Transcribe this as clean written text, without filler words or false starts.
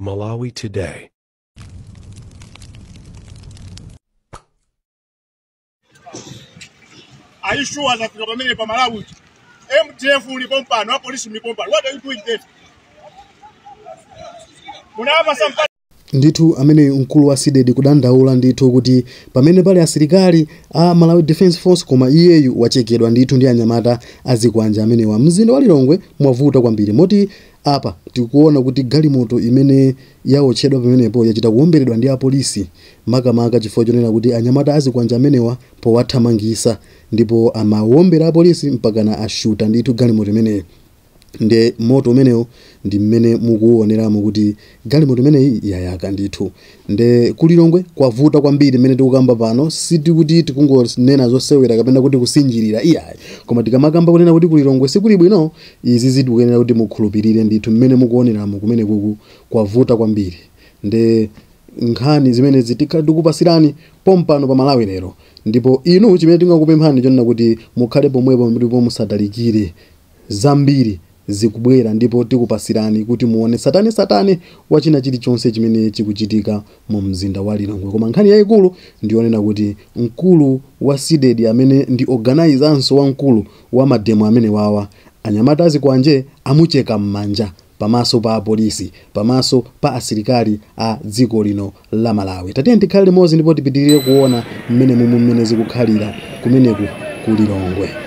Malawi Today. Are you sure that the government of Malawi, MTF will be pompano, or police will be pompano? What are you doing there? Ndithu amene mkulu wa SIDED kudandaula ndithu kuti pamene pali asilikali a Malawi Defense Force koma iyeyu wachekedwa ndithu ndi anyamata azikwanja amene wa mzinda wa Lilongwe mwavuta kwambiri moti apa tikuona kuti galimoto imene yaotchedwa pamenepo yachita kuomberedwa ndi apolisi makamaka chifukwa chonena kuti anyamata azikwanja amenewa powathamangisa ndipo amawombera apolisi mpaka na ashuta ndithu galimoto imeneyo. Nde moto umenewo ndi mmene mukuoneramo kuti galimoto imeneyi yayaka ndithu. Nde kulilongwe kwavuta kwambiri mmene tikukamba pano sitikuti tikungonena zosewera kapena kuti kusinjirira iyayi koma tikamakamba kunena kuti kulilongwe sikuli bwino izi zikuyenera kuti mukhulupirire ndithu mmene mukuoneramo kumene kuku kwavuta kwambiri. Nde nkhani zimene zitikhala tikupasirani pompano pa Malawi lero ndipo inu chimene tingakupemphani chonena kuti mukhale pomwepo ndipo musadalikire zambiri zikubwera ndipo tikupasirani kuti muone satani wachina chilichonse chimene chikuchitika mu mzinda wa Lilongwe. Koma nkhani yayikulu ndionena kuti mkulu wa SIDED amene ndi organizeranso wa mkulu wa mademo amene wawa anyamata azikwanje amucheka mmanja pamaso pa apolisi pamaso pa asilikali a dziko lino la Malawi. Tatiye tikhale limodzi ndipo tipitirire kuona mmene zikukhalira kumeneku ku Lilongwe.